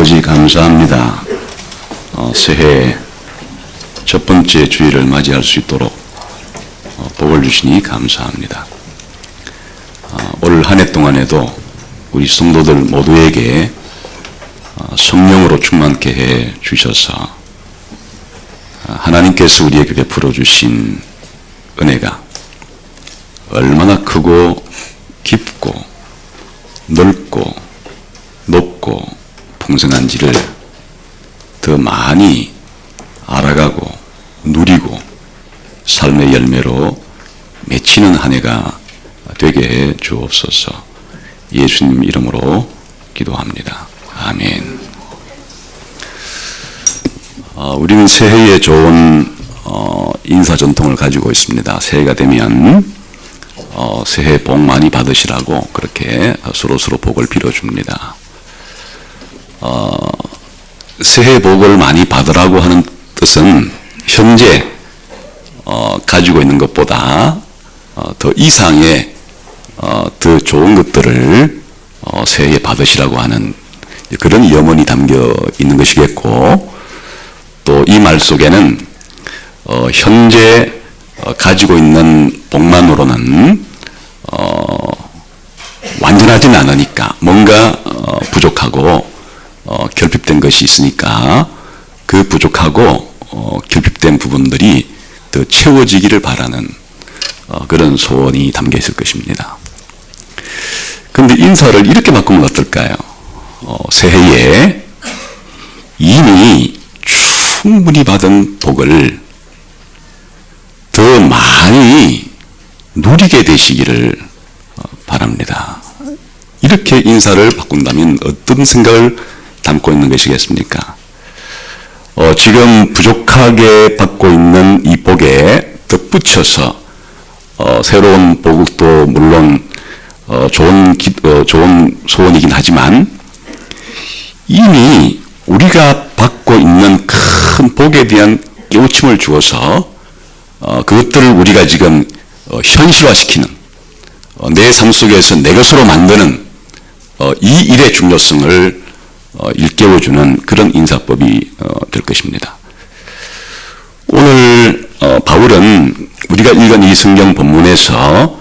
아버지 감사합니다. 새해 첫 번째 주일을 맞이할 수 있도록 복을 주시니 감사합니다. 올 한 해 동안에도 우리 성도들 모두에게 성령으로 충만케 해 주셔서 하나님께서 우리에게 베풀어 주신 은혜가 얼마나 크고 깊고 넓고 높고 풍성한지를 더 많이 알아가고 누리고 삶의 열매로 맺히는 한 해가 되게 해 주옵소서. 예수님 이름으로 기도합니다. 아멘. 우리는 새해에 좋은 인사 전통을 가지고 있습니다. 새해가 되면 새해 복 많이 받으시라고 그렇게 서로 복을 빌어줍니다. 새해 복을 많이 받으라고 하는 뜻은 현재 가지고 있는 것보다 더 이상의 더 좋은 것들을 새해에 받으시라고 하는 그런 염원이 담겨 있는 것이겠고, 또 이 말 속에는 현재 가지고 있는 복만으로는 완전하지는 않으니까 뭔가 부족하고 결핍된 것이 있으니까 그 부족하고 결핍된 부분들이 더 채워지기를 바라는 그런 소원이 담겨 있을 것입니다. 그런데 인사를 이렇게 바꾸면 어떨까요? 새해에 이미 충분히 받은 복을 더 많이 누리게 되시기를 바랍니다. 이렇게 인사를 바꾼다면 어떤 생각을 담고 있는 것이겠습니까? 지금 부족하게 받고 있는 이 복에 덧붙여서 새로운 복도 물론 좋은 소원이긴 하지만 이미 우리가 받고 있는 큰 복에 대한 깨우침을 주어서 그것들을 우리가 지금 현실화시키는, 내 삶 속에서 내 것으로 만드는 이 일의 중요성을 일깨워주는 그런 인사법이 될 것입니다. 오늘 바울은 우리가 읽은 이 성경 본문에서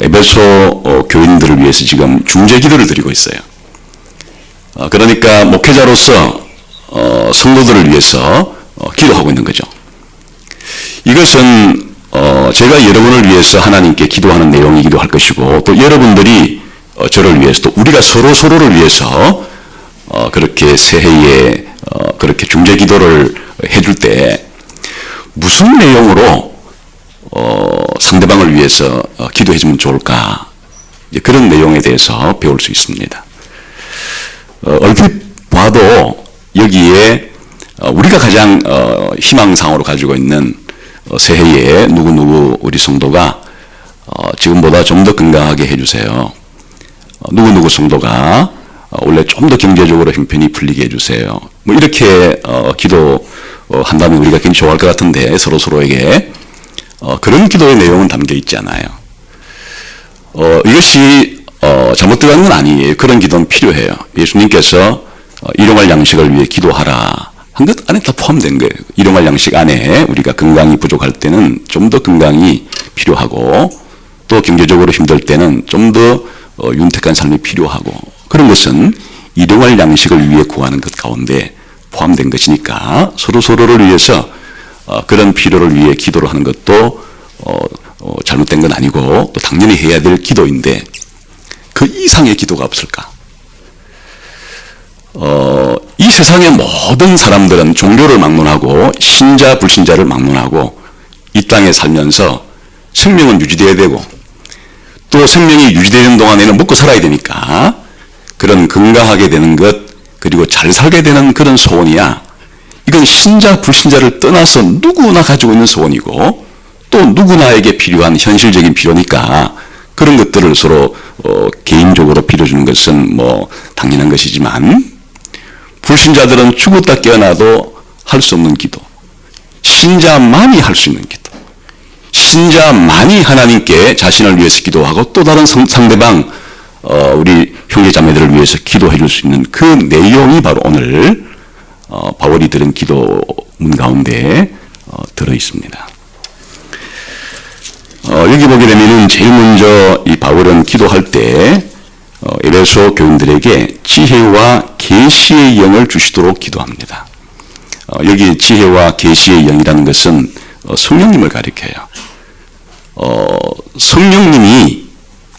에베소 교인들을 위해서 지금 중재기도를 드리고 있어요. 그러니까 목회자로서 성도들을 위해서 기도하고 있는 거죠. 이것은 제가 여러분을 위해서 하나님께 기도하는 내용이기도 할 것이고, 또 여러분들이 저를 위해서, 또 우리가 서로를 위해서 그렇게 새해에 그렇게 중재기도를 해줄 때 무슨 내용으로 상대방을 위해서 기도해주면 좋을까, 그런 내용에 대해서 배울 수 있습니다. 얼핏 봐도 여기에 우리가 가장 희망상으로 가지고 있는 새해에 누구누구 우리 성도가 지금보다 좀 더 건강하게 해주세요. 누구누구 성도가 원래 좀 더 경제적으로 형편이 풀리게 해주세요. 뭐 이렇게 기도한다면 우리가 굉장히 좋아할 것 같은데, 서로에게 그런 기도의 내용은 담겨 있지 않아요. 이것이 잘못되는 건 아니에요. 그런 기도는 필요해요. 예수님께서 일용할 양식을 위해 기도하라 한 것 안에 다 포함된 거예요. 일용할 양식 안에 우리가 건강이 부족할 때는 좀 더 건강이 필요하고, 또 경제적으로 힘들 때는 좀 더 윤택한 삶이 필요하고, 그런 것은 일용할 양식을 위해 구하는 것 가운데 포함된 것이니까 서로를 위해서 그런 필요를 위해 기도를 하는 것도 잘못된 건 아니고, 또 당연히 해야 될 기도인데 그 이상의 기도가 없을까? 이 세상의 모든 사람들은 종교를 막론하고 신자 불신자를 막론하고 이 땅에 살면서 생명은 유지되어야 되고, 또 생명이 유지되는 동안에는 먹고 살아야 되니까 그런 건강하게 되는 것, 그리고 잘 살게 되는 그런 소원이야. 이건 신자 불신자를 떠나서 누구나 가지고 있는 소원이고, 또 누구나에게 필요한 현실적인 필요니까 그런 것들을 서로 개인적으로 빌어주는 것은 뭐 당연한 것이지만, 불신자들은 죽었다 깨어나도 할 수 없는 기도, 신자만이 할 수 있는 기도, 신자만이 하나님께 자신을 위해서 기도하고 또 다른 상대방 우리 형제 자매들을 위해서 기도해 줄 수 있는 그 내용이 바로 오늘 바울이 들은 기도문 가운데 들어 있습니다. 여기 보게 되면은 제일 먼저 이 바울은 기도할 때 에베소 교인들에게 지혜와 계시의 영을 주시도록 기도합니다. 여기 지혜와 계시의 영이라는 것은 성령님을 가리켜요. 성령님이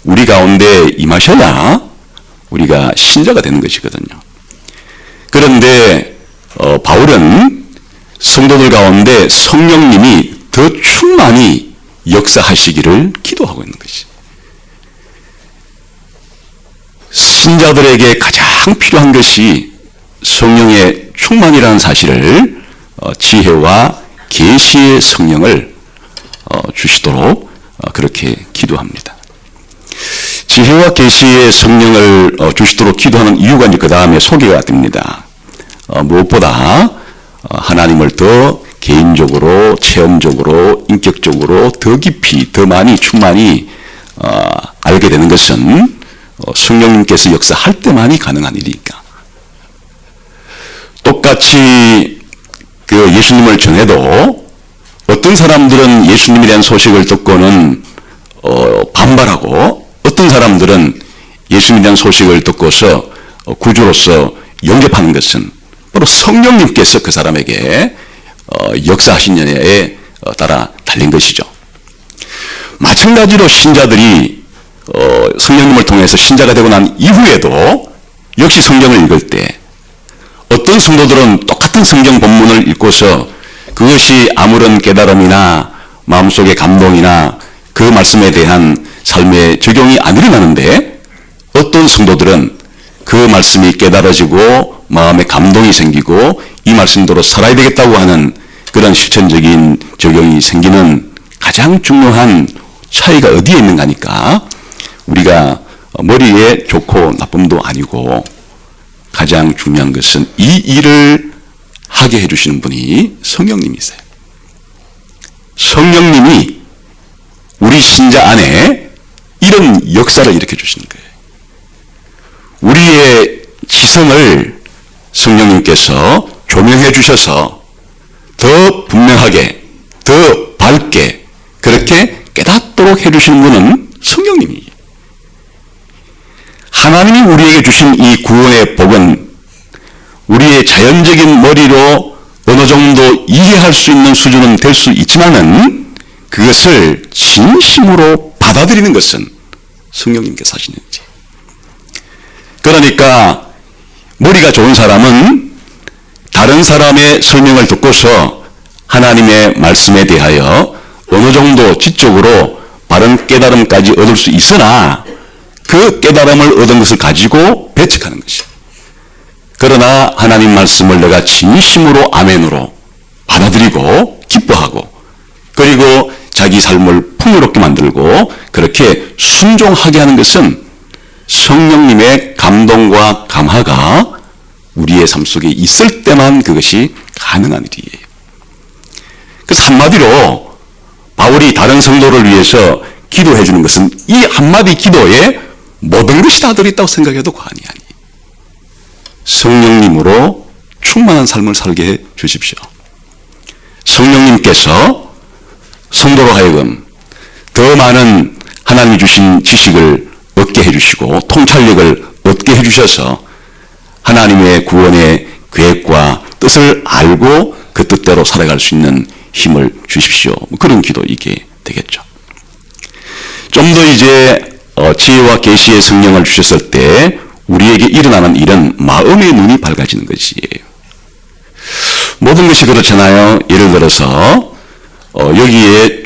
우리 가운데 임하셔야 우리가 신자가 되는 것이거든요. 그런데 바울은 성도들 가운데 성령님이 더 충만히 역사하시기를 기도하고 있는 것이. 신자들에게 가장 필요한 것이 성령의 충만이라는 사실을 지혜와 계시의 성령을 주시도록 그렇게 기도합니다. 지혜와 계시의 성령을 주시도록 기도하는 이유가 이제 그 다음에 소개가 됩니다. 무엇보다 하나님을 더 개인적으로, 체험적으로, 인격적으로 더 깊이, 더 많이 충만히 알게 되는 것은 성령님께서 역사할 때만이 가능한 일이니까. 똑같이 그 예수님을 전해도 어떤 사람들은 예수님에 대한 소식을 듣고는 반발하고, 어떤 사람들은 예수님에 대한 소식을 듣고서 구주로서 영접하는 것은 바로 성령님께서 그 사람에게 역사하신 연에 따라 달린 것이죠. 마찬가지로 신자들이 성령님을 통해서 신자가 되고 난 이후에도 역시 성경을 읽을 때 어떤 성도들은 똑같은 성경 본문을 읽고서 그것이 아무런 깨달음이나 마음속의 감동이나 그 말씀에 대한 삶의 적용이 안 일어나는데, 어떤 성도들은 그 말씀이 깨달아지고 마음에 감동이 생기고 이 말씀대로 살아야 되겠다고 하는 그런 실천적인 적용이 생기는 가장 중요한 차이가 어디에 있는가니까, 우리가 머리에 좋고 나쁨도 아니고 가장 중요한 것은 이 일을 하게 해주시는 분이 성령님이세요. 성령님이 우리 신자 안에 이런 역사를 일으켜 주시는 거예요. 우리의 지성을 성령님께서 조명해 주셔서 더 분명하게, 더 밝게 그렇게 깨닫도록 해주시는 분은 성령님이에요. 하나님이 우리에게 주신 이 구원의 복은 우리의 자연적인 머리로 어느 정도 이해할 수 있는 수준은 될 수 있지만은 그것을 진심으로 받아들이는 것은 성령님께서 하시는 거지. 그러니까 머리가 좋은 사람은 다른 사람의 설명을 듣고서 하나님의 말씀에 대하여 어느 정도 지적으로 바른 깨달음까지 얻을 수 있으나 그 깨달음을 얻은 것을 가지고 배척하는 것이야. 그러나 하나님 말씀을 내가 진심으로 아멘으로 받아들이고 기뻐하고, 그리고 자기 삶을 풍요롭게 만들고 그렇게 순종하게 하는 것은 성령님의 감동과 감화가 우리의 삶 속에 있을 때만 그것이 가능한 일이에요. 그래서 한마디로 바울이 다른 성도를 위해서 기도해 주는 것은 이 한마디 기도에 모든 것이 다 들어있다고 생각해도 과언이 아니에요. 성령님으로 충만한 삶을 살게 해 주십시오. 성령님께서 성도로 하여금 더 많은 하나님이 주신 지식을 얻게 해주시고 통찰력을 얻게 해주셔서 하나님의 구원의 계획과 뜻을 알고 그 뜻대로 살아갈 수 있는 힘을 주십시오. 그런 기도 이게 되겠죠. 좀 더 이제 지혜와 계시의 성령을 주셨을 때 우리에게 일어나는 일은 마음의 눈이 밝아지는 것이에요. 모든 것이 그렇잖아요. 예를 들어서 여기에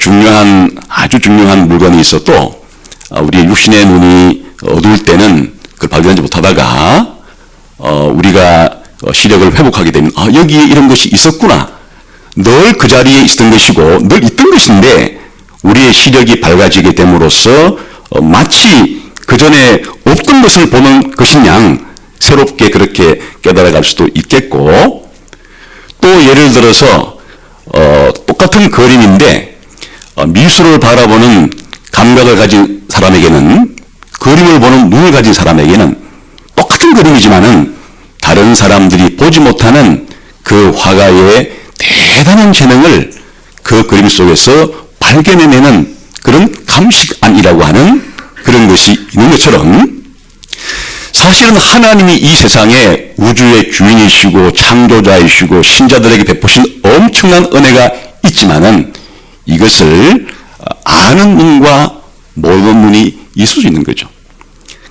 아주 중요한 물건이 있어도 우리의 육신의 눈이 어두울 때는 그걸 발견하지 못하다가 우리가 시력을 회복하게 되면 여기에 이런 것이 있었구나. 늘 그 자리에 있던 것이고 늘 있던 것인데 우리의 시력이 밝아지게 됨으로써 마치 그 전에 없던 것을 보는 것인 양 새롭게 그렇게 깨달아갈 수도 있겠고, 또 예를 들어서 똑같은 그림인데 미술을 바라보는 감각을 가진 사람에게는 그 그림을 보는 눈을 가진 사람에게는 똑같은 그림이지만은 다른 사람들이 보지 못하는 그 화가의 대단한 재능을 그 그림 속에서 발견해내는 그런 감식안이라고 하는 그런 것이 있는 것처럼, 사실은 하나님이 이 세상에 우주의 주인이시고 창조자이시고 신자들에게 베푸신 엄청난 은혜가 있지만은 이것을 아는 눈과 모르는 눈이 있을 수 있는 거죠.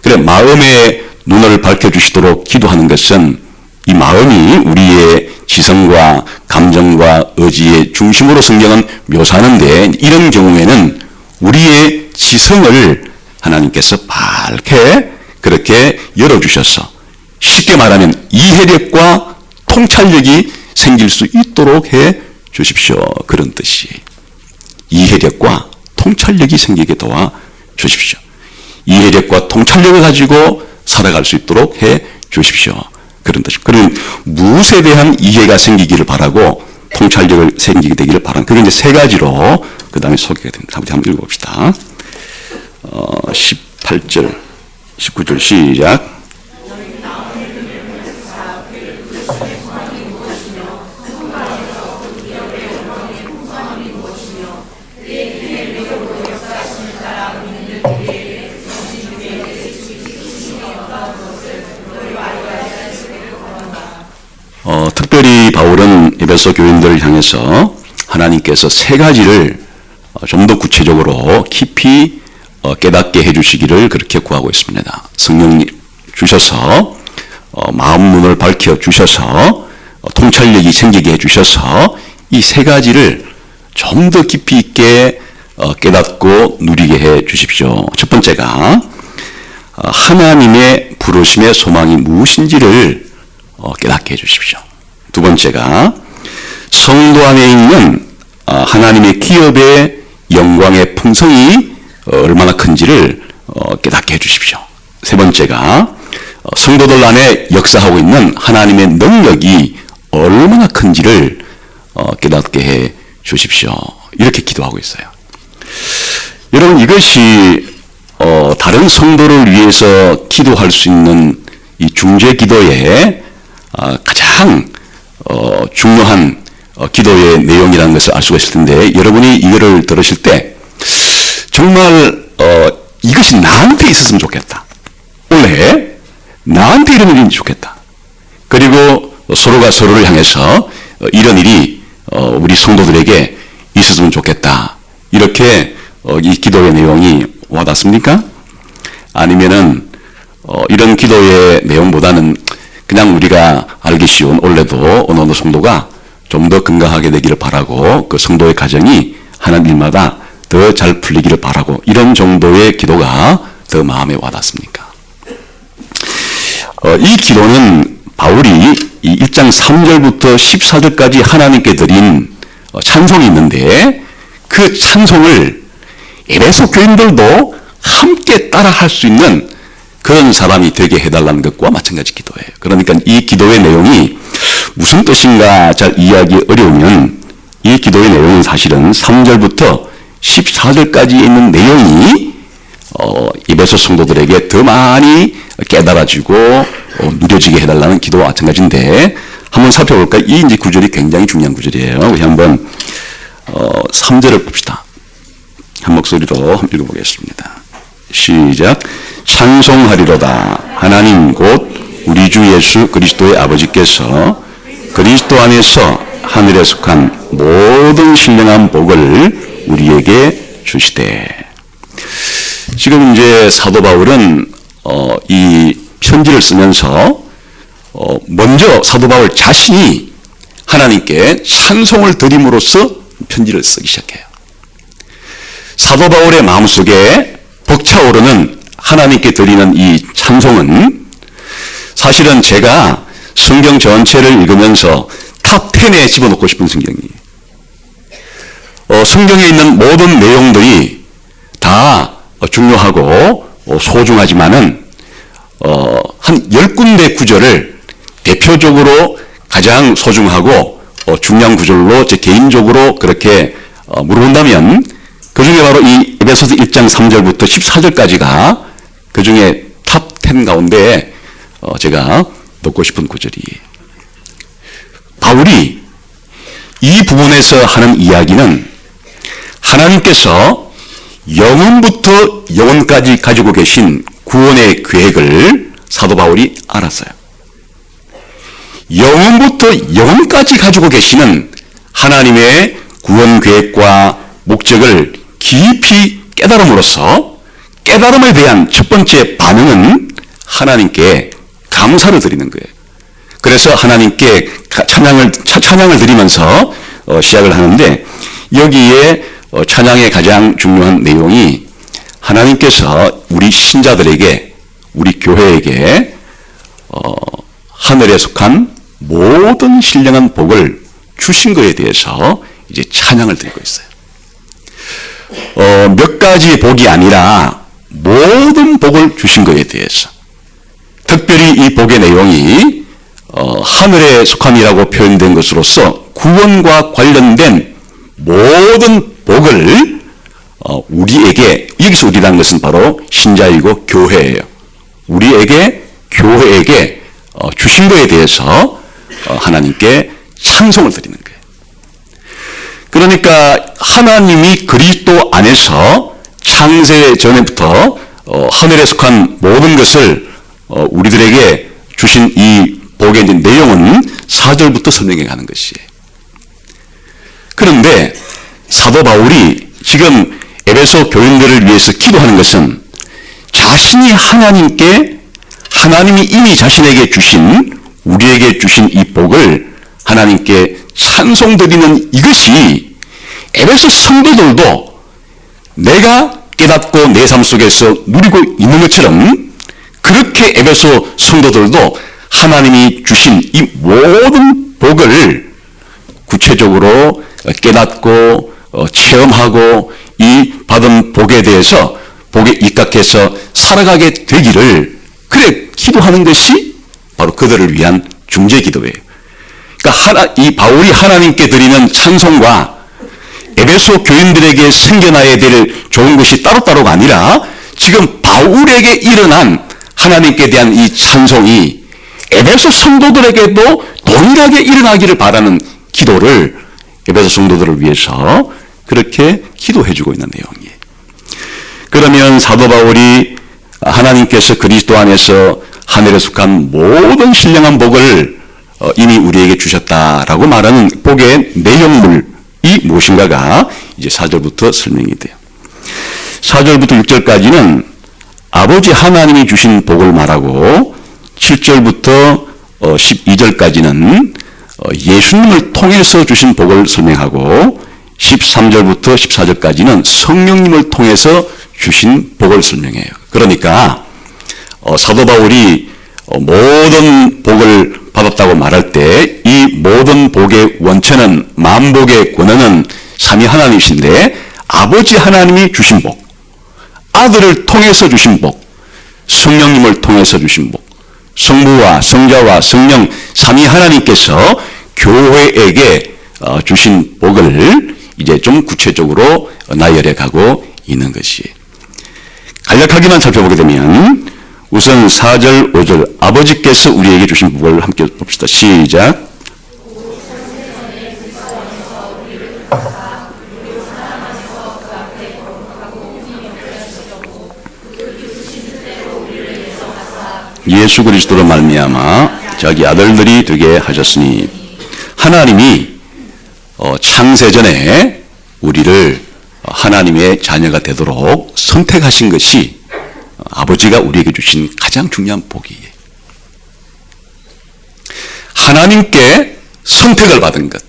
그래, 마음의 눈을 밝혀주시도록 기도하는 것은 이 마음이 우리의 지성과 감정과 의지의 중심으로 성경은 묘사하는데, 이런 경우에는 우리의 지성을 하나님께서 밝게 그렇게 열어주셔서 쉽게 말하면 이해력과 통찰력이 생길 수 있도록 해 주십시오. 그런 뜻이. 이해력과 통찰력이 생기게 도와 주십시오. 이해력과 통찰력을 가지고 살아갈 수 있도록 해 주십시오. 그런 뜻이. 그런 무엇에 대한 이해가 생기기를 바라고 통찰력을 생기게 되기를 바라는, 그게 이제 세 가지로 그 다음에 소개가 됩니다. 한번 읽어봅시다. 18절, 19절 시작. 특별히 바울은 에베소 교인들을 향해서 하나님께서 세 가지를 좀 더 구체적으로 깊이 깨닫게 해주시기를 그렇게 구하고 있습니다. 성령 주셔서 마음 눈을 밝혀 주셔서 통찰력이 생기게 해주셔서 이 세 가지를 좀 더 깊이 있게 깨닫고 누리게 해 주십시오. 첫 번째가 하나님의 부르심의 소망이 무엇인지를 깨닫게 해 주십시오. 두 번째가 성도 안에 있는 하나님의 기업의 영광의 풍성이 얼마나 큰지를 깨닫게 해 주십시오. 세 번째가 성도들 안에 역사하고 있는 하나님의 능력이 얼마나 큰지를 깨닫게 해 주십시오. 이렇게 기도하고 있어요. 여러분, 이것이 다른 성도를 위해서 기도할 수 있는 이 중재 기도의 가장 중요한 기도의 내용이라는 것을 알 수가 있을 텐데, 여러분이 이거를 들으실 때 정말 이것이 나한테 있었으면 좋겠다. 원래 나한테 이런 일이 좋겠다. 그리고 서로가 서로를 향해서 이런 일이 우리 성도들에게 있었으면 좋겠다. 이렇게 이 기도의 내용이 와닿습니까? 아니면은 이런 기도의 내용보다는 그냥 우리가 알기 쉬운 원래도 어느 성도가 좀 더 건강하게 되기를 바라고 그 성도의 가정이 하는 일마다 더 잘 풀리기를 바라고 이런 정도의 기도가 더 마음에 와닿습니까? 이 기도는 바울이 이 1장 3절부터 14절까지 하나님께 드린 찬송이 있는데, 그 찬송을 에베소 교인들도 함께 따라할 수 있는 그런 사람이 되게 해달라는 것과 마찬가지 기도예요. 그러니까 이 기도의 내용이 무슨 뜻인가 잘 이해하기 어려우면, 이 기도의 내용은 사실은 3절부터 14절까지 있는 내용이 에베소 성도들에게 더 많이 깨달아지고 누려지게 해달라는 기도와 마찬가지인데, 한번 살펴볼까요? 이 이제 구절이 굉장히 중요한 구절이에요. 우리 한번 3절을 봅시다. 한 목소리로 한번 읽어보겠습니다. 시작. 찬송하리로다. 하나님 곧 우리 주 예수 그리스도의 아버지께서 그리스도 안에서 하늘에 속한 모든 신령한 복을 우리에게 주시되. 지금 이제 사도 바울은 이 편지를 쓰면서 먼저 사도 바울 자신이 하나님께 찬송을 드림으로써 편지를 쓰기 시작해요. 사도 바울의 마음속에 벅차오르는 하나님께 드리는 이 찬송은 사실은 제가 성경 전체를 읽으면서 탑 10에 집어넣고 싶은 성경이에요. 성경에 있는 모든 내용들이 다 중요하고 소중하지만은 한 10군데 구절을 대표적으로 가장 소중하고 중요한 구절로 제 개인적으로 그렇게 물어본다면, 그 중에 바로 이 에베소서 1장 3절부터 14절까지가 그 중에 편 가운데 제가 넣고 싶은 구절이에요. 바울이 이 부분에서 하는 이야기는 하나님께서 영원부터 영원까지 가지고 계신 구원의 계획을 사도 바울이 알았어요. 영원부터 영원까지 가지고 계시는 하나님의 구원 계획과 목적을 깊이 깨달음으로써 깨달음에 대한 첫 번째 반응은 하나님께 감사를 드리는 거예요. 그래서 하나님께 찬양을 드리면서 시작을 하는데, 여기에 찬양의 가장 중요한 내용이 하나님께서 우리 신자들에게, 우리 교회에게 하늘에 속한 모든 신령한 복을 주신 것에 대해서 이제 찬양을 드리고 있어요. 몇 가지 복이 아니라 모든 복을 주신 것에 대해서, 특별히 이 복의 내용이 하늘에 속함이라고 표현된 것으로서 구원과 관련된 모든 복을 우리에게, 여기서 우리라는 것은 바로 신자이고 교회예요. 우리에게, 교회에게 주신 것에 대해서 하나님께 찬송을 드리는 거예요. 그러니까 하나님이 그리스도 안에서 창세 전에부터 하늘에 속한 모든 것을 우리들에게 주신 이 복의 내용은 4절부터 설명해 가는 것이에요. 그런데 사도 바울이 지금 에베소 교인들을 위해서 기도하는 것은 자신이 하나님이 이미 자신에게 주신, 우리에게 주신 이 복을 하나님께 찬송드리는 이것이 에베소 성도들도 내가 깨닫고 내 삶 속에서 누리고 있는 것처럼, 그렇게 에베소 성도들도 하나님이 주신 이 모든 복을 구체적으로 깨닫고 체험하고 이 받은 복에 대해서, 복에 입각해서 살아가게 되기를, 그래 기도하는 것이 바로 그들을 위한 중재 기도예요. 그러니까 이 바울이 하나님께 드리는 찬송과 에베소 교인들에게 생겨나야 될 좋은 것이 따로따로가 아니라, 지금 바울에게 일어난 하나님께 대한 이 찬송이 에베소 성도들에게도 동일하게 일어나기를 바라는 기도를 에베소 성도들을 위해서 그렇게 기도해주고 있는 내용이에요. 그러면 사도 바울이 하나님께서 그리스도 안에서 하늘에 속한 모든 신령한 복을 이미 우리에게 주셨다라고 말하는 복의 내용물이 무엇인가가 이제 4절부터 설명이 돼요. 4절부터 6절까지는 아버지 하나님이 주신 복을 말하고, 7절부터 12절까지는 예수님을 통해서 주신 복을 설명하고, 13절부터 14절까지는 성령님을 통해서 주신 복을 설명해요. 그러니까 사도 바울이 모든 복을 받았다고 말할 때 이 모든 복의 원천은, 만복의 근원은 삼위 하나님이신데, 아버지 하나님이 주신 복, 아들을 통해서 주신 복, 성령님을 통해서 주신 복, 성부와 성자와 성령 삼위 하나님께서 교회에게 주신 복을 이제 좀 구체적으로 나열해 가고 있는 것이에요. 간략하게만 살펴보게 되면, 우선 4절, 5절, 아버지께서 우리에게 주신 복을 함께 봅시다. 시작. 예수 그리스도로 말미암아 자기 아들들이 되게 하셨으니, 하나님이 창세전에 우리를 하나님의 자녀가 되도록 선택하신 것이 아버지가 우리에게 주신 가장 중요한 복이에요. 하나님께 선택을 받은 것,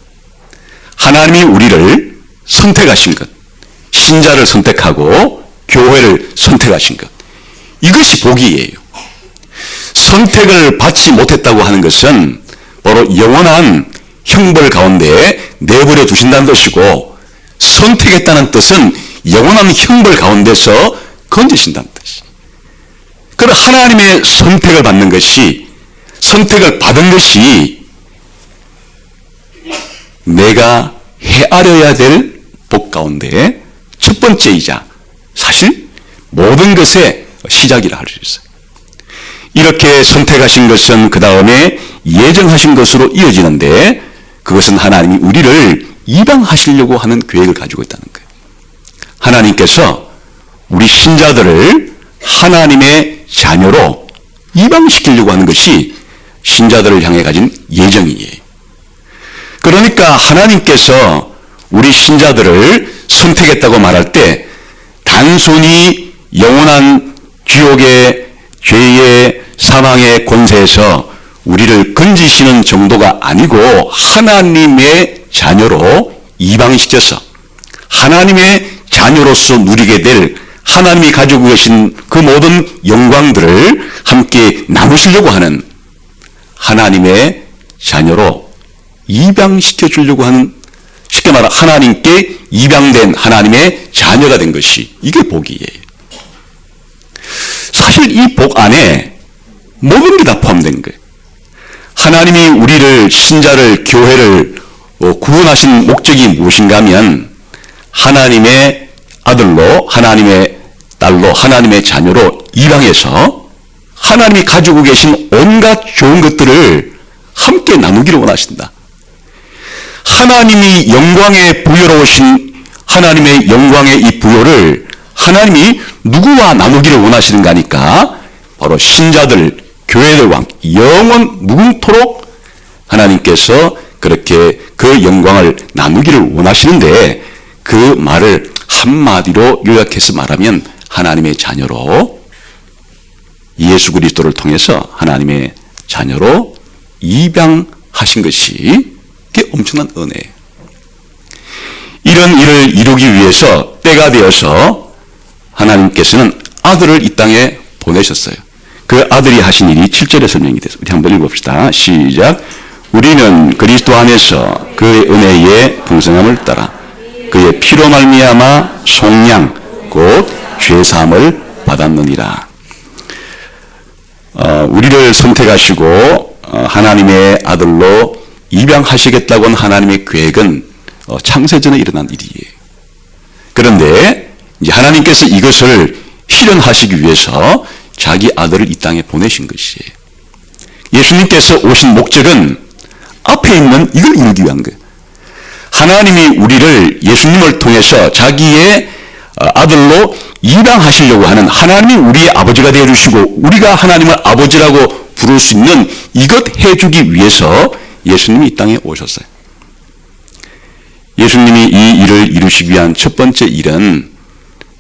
하나님이 우리를 선택하신 것, 신자를 선택하고 교회를 선택하신 것, 이것이 복이에요. 선택을 받지 못했다고 하는 것은 바로 영원한 형벌 가운데 내버려 두신다는 뜻이고, 선택했다는 뜻은 영원한 형벌 가운데서 건지신다는 뜻이. 그럼 하나님의 선택을 받는 것이, 선택을 받은 것이 내가 헤아려야 될 복 가운데 첫 번째이자 사실 모든 것의 시작이라 할 수 있어요. 이렇게 선택하신 것은 그 다음에 예정하신 것으로 이어지는데 그것은 하나님이 우리를 이방하시려고 하는 계획을 가지고 있다는 거예요. 하나님께서 우리 신자들을 하나님의 자녀로 이방시키려고 하는 것이 신자들을 향해 가진 예정이에요. 그러니까 하나님께서 우리 신자들을 선택했다고 말할 때 단순히 영원한 지옥의 죄의 사망의 권세에서 우리를 건지시는 정도가 아니고 하나님의 자녀로 이방시켜서 하나님의 자녀로서 누리게 될 하나님이 가지고 계신 그 모든 영광들을 함께 나누시려고 하는 하나님의 자녀로 입양시켜 주려고 하는, 쉽게 말하면 하나님께 입양된 하나님의 자녀가 된 것이 이게 복이에요. 사실 이 복 안에 모든 게 다 포함된 거예요. 하나님이 우리를, 신자를, 교회를 구원하신 목적이 무엇인가 하면 하나님의 아들로, 하나님의 딸로, 하나님의 자녀로 입양해서 하나님이 가지고 계신 온갖 좋은 것들을 함께 나누기를 원하신다. 하나님이 영광에 부여로우신 하나님의 영광의 이 부여를 하나님이 누구와 나누기를 원하시는가 하니까 바로 신자들, 교회들 왕 영원 무궁토록 하나님께서 그렇게 그 영광을 나누기를 원하시는데 그 말을 한마디로 요약해서 말하면 하나님의 자녀로 예수 그리스도를 통해서 하나님의 자녀로 입양하신 것이 그게 엄청난 은혜예요. 이런 일을 이루기 위해서 때가 되어서 하나님께서는 아들을 이 땅에 보내셨어요. 그 아들이 하신 일이 7절에 설명이 됐습니다. 우리 한번 읽어봅시다. 시작. 우리는 그리스도 안에서 그의 은혜의 풍성함을 따라 그의 피로 말미암아 속량 곧 죄사함을 받았느니라. 우리를 선택하시고 하나님의 아들로 입양하시겠다고 한 하나님의 계획은 창세전에 일어난 일이에요. 그런데 이제 하나님께서 이것을 실현하시기 위해서 자기 아들을 이 땅에 보내신 것이에요. 예수님께서 오신 목적은 앞에 있는 이걸 이루기 위한 거예요. 하나님이 우리를 예수님을 통해서 자기의 아들로 입양하시려고 하는, 하나님이 우리의 아버지가 되어주시고 우리가 하나님을 아버지라고 부를 수 있는 이것 해주기 위해서 예수님이 이 땅에 오셨어요. 예수님이 이 일을 이루시기 위한 첫 번째 일은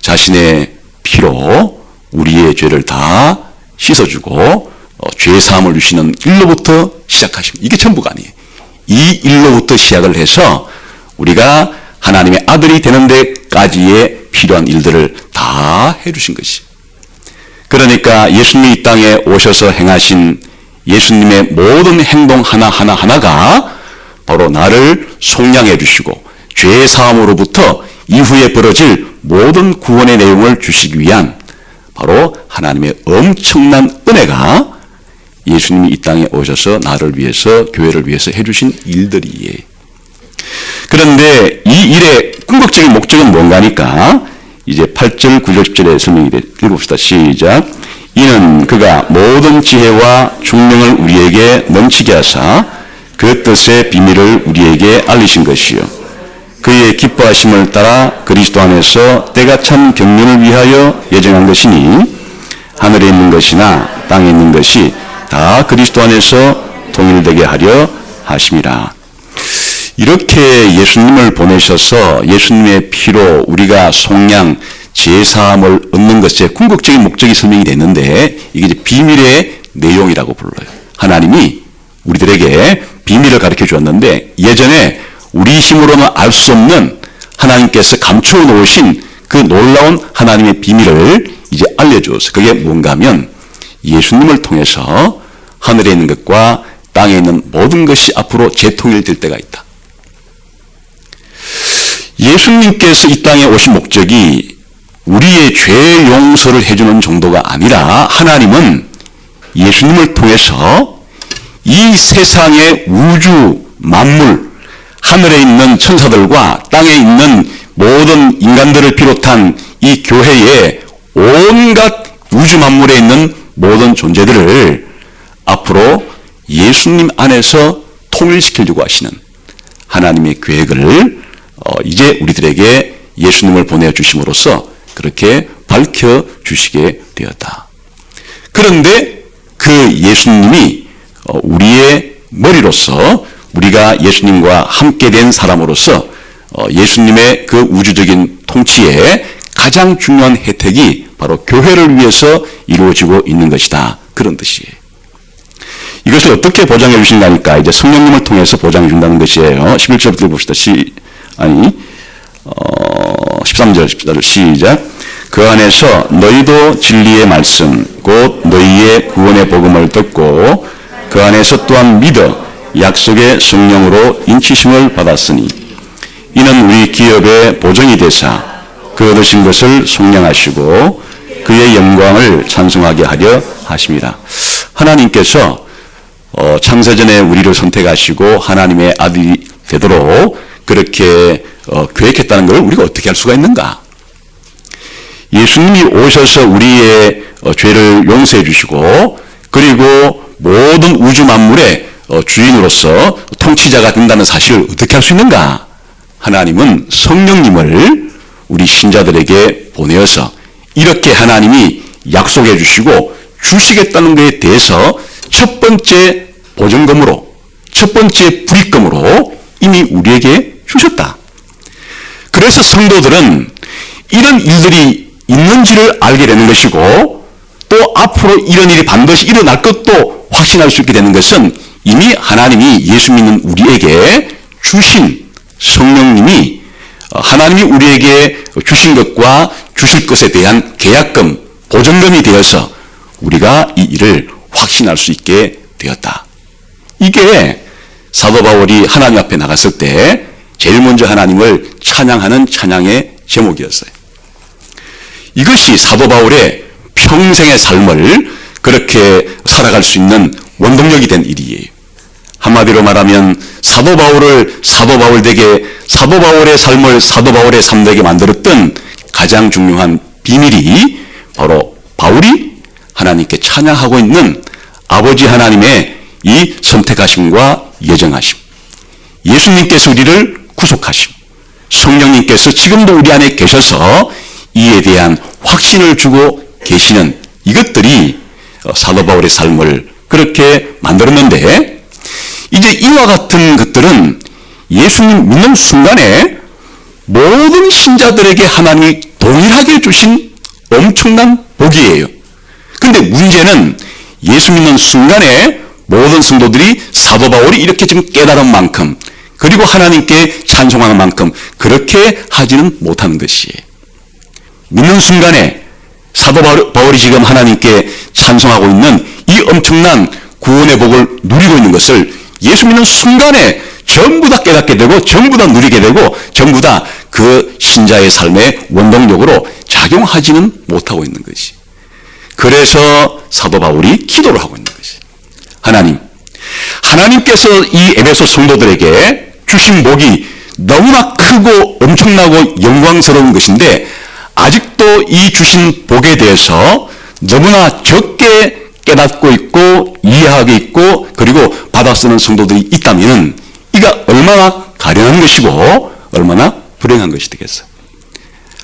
자신의 피로 우리의 죄를 다 씻어주고 죄사함을 주시는 일로부터 시작하십니다. 이게 전부가 아니에요. 이 일로부터 시작을 해서 우리가 하나님의 아들이 되는 데까지의 필요한 일들을 다 해주신 것이. 그러니까 예수님이 이 땅에 오셔서 행하신 예수님의 모든 행동 하나하나가 바로 나를 속량해 주시고 죄사함으로부터 이후에 벌어질 모든 구원의 내용을 주시기 위한 바로 하나님의 엄청난 은혜가 예수님이 이 땅에 오셔서 나를 위해서, 교회를 위해서 해주신 일들이에요. 그런데 이 일의 궁극적인 목적은 뭔가 하니까 이제 8절, 9절, 10절에 설명이 돼. 읽어봅시다. 시작. 이는 그가 모든 지혜와 총명을 우리에게 넘치게 하사 그 뜻의 비밀을 우리에게 알리신 것이요. 그의 기뻐하심을 따라 그리스도 안에서 때가 참 경륜을 위하여 예정한 것이니 하늘에 있는 것이나 땅에 있는 것이 다 그리스도 안에서 통일되게 하려 하심이라. 이렇게 예수님을 보내셔서 예수님의 피로 우리가 속량, 제사함을 얻는 것의 궁극적인 목적이 설명이 됐는데 이게 이제 비밀의 내용이라고 불러요. 하나님이 우리들에게 비밀을 가르쳐 주었는데 예전에 우리 힘으로는 알 수 없는 하나님께서 감추어 놓으신 그 놀라운 하나님의 비밀을 이제 알려주었어요. 그게 뭔가 하면 예수님을 통해서 하늘에 있는 것과 땅에 있는 모든 것이 앞으로 재통일될 때가 있다. 예수님께서 이 땅에 오신 목적이 우리의 죄 용서를 해주는 정도가 아니라 하나님은 예수님을 통해서 이 세상의 우주 만물, 하늘에 있는 천사들과 땅에 있는 모든 인간들을 비롯한 이 교회의 온갖 우주 만물에 있는 모든 존재들을 앞으로 예수님 안에서 통일시키려고 하시는 하나님의 계획을 이제 우리들에게 예수님을 보내주심으로써 그렇게 밝혀주시게 되었다. 그런데 그 예수님이 우리의 머리로서 우리가 예수님과 함께 된 사람으로서 예수님의 그 우주적인 통치에 가장 중요한 혜택이 바로 교회를 위해서 이루어지고 있는 것이다. 그런 뜻이에요. 이것을 어떻게 보장해 주신다니까 이제 성령님을 통해서 보장해 준다는 것이에요. 11절부터 봅시다. 13절 시작. 그 안에서 너희도 진리의 말씀 곧 너희의 구원의 복음을 듣고 그 안에서 또한 믿어 약속의 성령으로 인치심을 받았으니 이는 우리 기업의 보정이 되사 그 얻으신 것을 속량하시고 그의 영광을 찬송하게 하려 하심이라. 하나님께서 창세전에 우리를 선택하시고 하나님의 아들이 되도록 그렇게 계획했다는 걸 우리가 어떻게 할 수가 있는가? 예수님이 오셔서 우리의 죄를 용서해 주시고 그리고 모든 우주 만물의 주인으로서 통치자가 된다는 사실을 어떻게 할 수 있는가? 하나님은 성령님을 우리 신자들에게 보내어서 이렇게 하나님이 약속해 주시고 주시겠다는 것에 대해서 첫 번째 보증금으로 첫 번째 불입금으로 이미 우리에게 주셨다. 그래서 성도들은 이런 일들이 있는지를 알게 되는 것이고 또 앞으로 이런 일이 반드시 일어날 것도 확신할 수 있게 되는 것은 이미 하나님이 예수 믿는 우리에게 주신 성령님이 하나님이 우리에게 주신 것과 주실 것에 대한 계약금, 보증금이 되어서 우리가 이 일을 확신할 수 있게 되었다. 이게 사도 바울이 하나님 앞에 나갔을 때 제일 먼저 하나님을 찬양하는 찬양의 제목이었어요. 이것이 사도 바울의 평생의 삶을 그렇게 살아갈 수 있는 원동력이 된 일이에요. 한마디로 말하면 사도 바울을 사도 바울 되게 사도 바울의 삶을 사도 바울의 삶 되게 만들었던 가장 중요한 비밀이 바로 바울이 하나님께 찬양하고 있는 아버지 하나님의 이 선택하심과 예정하심, 예수님께서 우리를 구속하심, 성령님께서 지금도 우리 안에 계셔서 이에 대한 확신을 주고 계시는 이것들이 사도 바울의 삶을 그렇게 만들었는데 이제 이와 같은 것들은 예수님 믿는 순간에 모든 신자들에게 하나님이 동일하게 주신 엄청난 복이에요. 그런데 문제는 예수 믿는 순간에 모든 성도들이 사도 바울이 이렇게 지금 깨달은 만큼 그리고 하나님께 찬송하는 만큼 그렇게 하지는 못하는 것이에요. 믿는 순간에 사도 바울이 지금 하나님께 찬송하고 있는 이 엄청난 구원의 복을 누리고 있는 것을 예수 믿는 순간에 전부 다 깨닫게 되고 전부 다 누리게 되고 전부 다 그 신자의 삶의 원동력으로 작용하지는 못하고 있는 것이. 그래서 사도 바울이 기도를 하고 있는 것이. 하나님께서 이 에베소 성도들에게 주신 복이 너무나 크고 엄청나고 영광스러운 것인데 아직도 이 주신 복에 대해서 너무나 적게 깨닫고 있고 이해하고 있고 그리고 받아 쓰는 성도들이 있다면 이가 얼마나 가련한 것이고 얼마나 불행한 것이 되겠어요.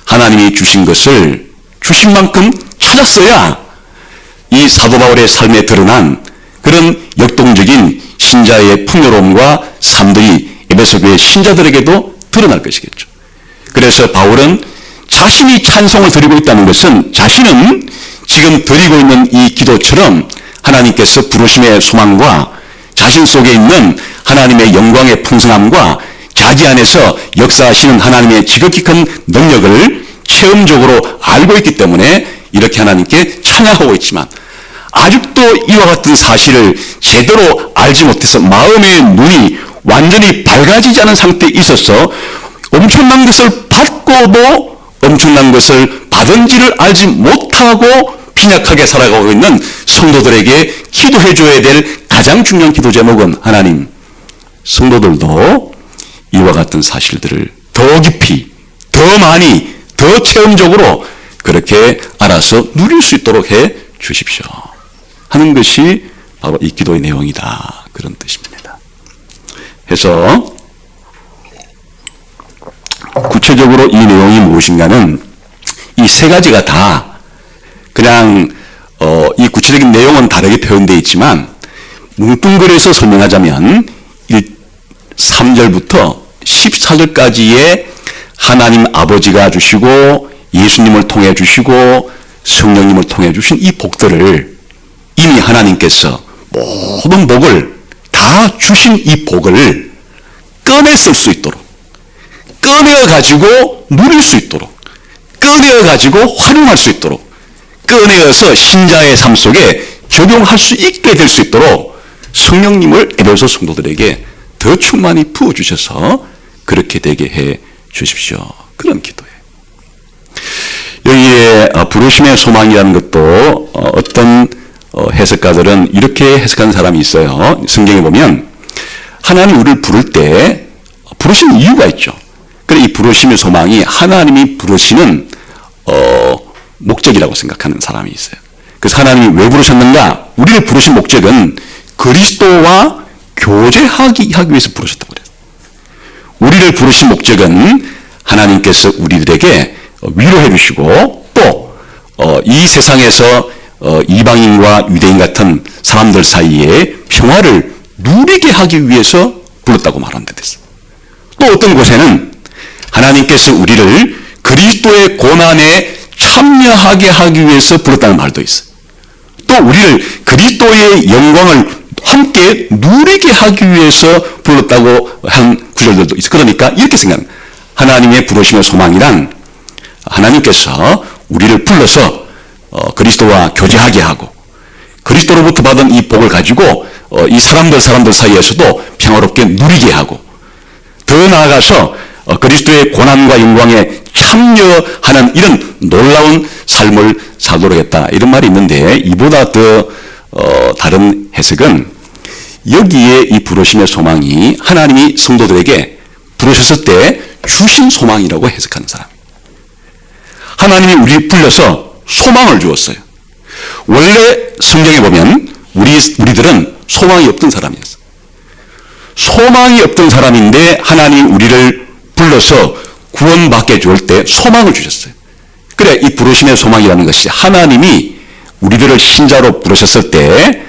하나님이 주신 것을 주신 만큼 찾았어야 이 사도 바울의 삶에 드러난 그런 역동적인 신자의 풍요로움과 삶들이 에베소 교회 신자들에게도 드러날 것이겠죠. 그래서 바울은 자신이 찬송을 드리고 있다는 것은 자신은 지금 드리고 있는 이 기도처럼 하나님께서 부르심의 소망과 자신 속에 있는 하나님의 영광의 풍성함과 자기 안에서 역사하시는 하나님의 지극히 큰 능력을 체험적으로 알고 있기 때문에 이렇게 하나님께 찬양하고 있지만 아직도 이와 같은 사실을 제대로 알지 못해서 마음의 눈이 완전히 밝아지지 않은 상태에 있어서 엄청난 것을 받고도 엄청난 것을 받은지를 알지 못하고 빈약하게 살아가고 있는 성도들에게 기도해 줘야 될 가장 중요한 기도 제목은 하나님, 성도들도 이와 같은 사실들을 더 깊이, 더 많이, 더 체험적으로 그렇게 알아서 누릴 수 있도록 해 주십시오. 하는 것이 바로 이 기도의 내용이다. 그런 뜻입니다. 해서 구체적으로 이 내용이 무엇인가는 이 세 가지가 다 그냥 이 구체적인 내용은 다르게 표현되어 있지만 뭉뚱그려서 설명하자면 3절부터 14절까지의 하나님 아버지가 주시고 예수님을 통해 주시고 성령님을 통해 주신 이 복들을 이미 하나님께서 모든 복을 다 주신 이 복을 꺼내 쓸 수 있도록, 꺼내어 가지고 누릴 수 있도록, 꺼내어 가지고 활용할 수 있도록, 꺼내어서 신자의 삶 속에 적용할 수 있게 될 수 있도록 성령님을 에베소 성도들에게 더 충만히 부어주셔서 그렇게 되게 해 주십시오. 그런 기도예요. 여기에 부르심의 소망이라는 것도 어떤 해석가들은 이렇게 해석하는 사람이 있어요. 성경에 보면 하나님이 우리를 부를 때 부르신 이유가 있죠. 그래 이 부르심의 소망이 하나님이 부르시는 목적이라고 생각하는 사람이 있어요. 그래서 하나님이 왜 부르셨는가? 우리를 부르신 목적은 그리스도와 교제하기 위해서 부르셨다고 그래요. 우리를 부르신 목적은 하나님께서 우리들에게 위로해 주시고 또 이 세상에서 이방인과 유대인 같은 사람들 사이에 평화를 누리게 하기 위해서 불렀다고 말하는 데 됐어요. 또 어떤 곳에는 하나님께서 우리를 그리스도의 고난에 참여하게 하기 위해서 불렀다는 말도 있어요. 또 우리를 그리스도의 영광을 함께 누리게 하기 위해서 불렀다고 한 구절들도 있어요. 그러니까 이렇게 생각합니다. 하나님의 부르심의 소망이란 하나님께서 우리를 불러서 그리스도와 교제하게 하고 그리스도로부터 받은 이 복을 가지고 이 사람들 사이에서도 평화롭게 누리게 하고 더 나아가서 그리스도의 고난과 영광에 참여하는 이런 놀라운 삶을 살도록 했다. 이런 말이 있는데 이보다 더 다른 해석은 여기에 이 부르심의 소망이 하나님이 성도들에게 부르셨을 때 주신 소망이라고 해석하는 사람. 하나님이 우리 불러서 소망을 주었어요. 원래 성경에 보면 우리들은 소망이 없던 사람이었어요. 소망이 없던 사람인데 하나님이 우리를 불러서 구원받게 줄 때 소망을 주셨어요. 그래 이 부르심의 소망이라는 것이 하나님이 우리들을 신자로 부르셨을 때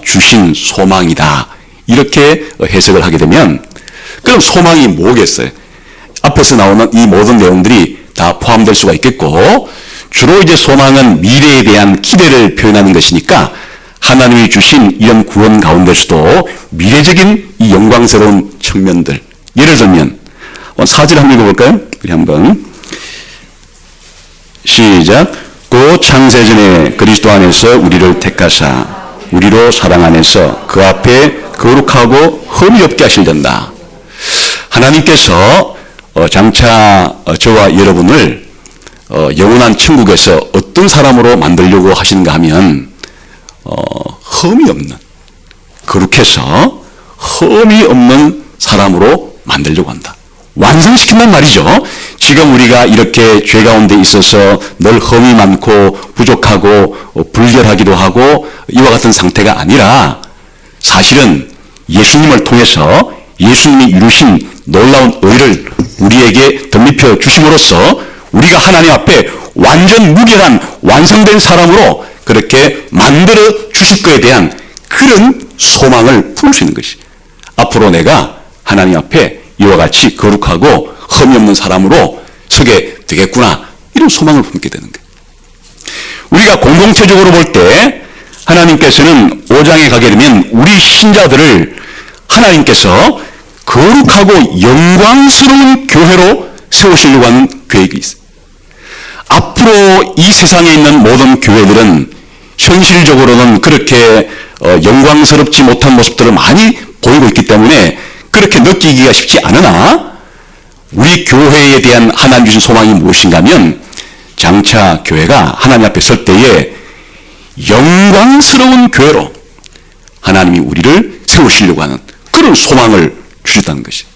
주신 소망이다. 이렇게 해석을 하게 되면 그럼 소망이 뭐겠어요? 앞에서 나오는 이 모든 내용들이 다 포함될 수가 있겠고 주로 이제 소망은 미래에 대한 기대를 표현하는 것이니까 하나님이 주신 이런 구원 가운데서도 미래적인 이 영광스러운 측면들 예를 들면 4절 한번 읽어볼까요? 우리 한번 시작. 곧 창세전에 그리스도 안에서 우리를 택하사 우리로 사랑 안에서 그 앞에 거룩하고 흠이 없게 하시려다. 하나님께서 장차 저와 여러분을 영원한 천국에서 어떤 사람으로 만들려고 하시는가 하면 흠이 없는 거룩해서 흠이 없는 사람으로 만들려고 한다. 완성시킨단 말이죠. 지금 우리가 이렇게 죄 가운데 있어서 늘 흠이 많고 부족하고 불결하기도 하고 이와 같은 상태가 아니라 사실은 예수님을 통해서 예수님이 이루신 놀라운 의를 우리에게 덧입혀 주심으로써 우리가 하나님 앞에 완전 무결한 완성된 사람으로 그렇게 만들어 주실 것에 대한 그런 소망을 품을 수 있는 것이 앞으로 내가 하나님 앞에 이와 같이 거룩하고 흠이 없는 사람으로 서게 되겠구나 이런 소망을 품게 되는 거예요. 우리가 공동체적으로 볼 때 하나님께서는 5장에 가게 되면 우리 신자들을 하나님께서 거룩하고 영광스러운 교회로 세우시려고 하는 계획이 있어요. 앞으로 이 세상에 있는 모든 교회들은 현실적으로는 그렇게 영광스럽지 못한 모습들을 많이 보이고 있기 때문에 그렇게 느끼기가 쉽지 않으나 우리 교회에 대한 하나님 주신 소망이 무엇인가 하면 장차 교회가 하나님 앞에 설 때에 영광스러운 교회로 하나님이 우리를 세우시려고 하는 그런 소망을 주셨다는 것이에요.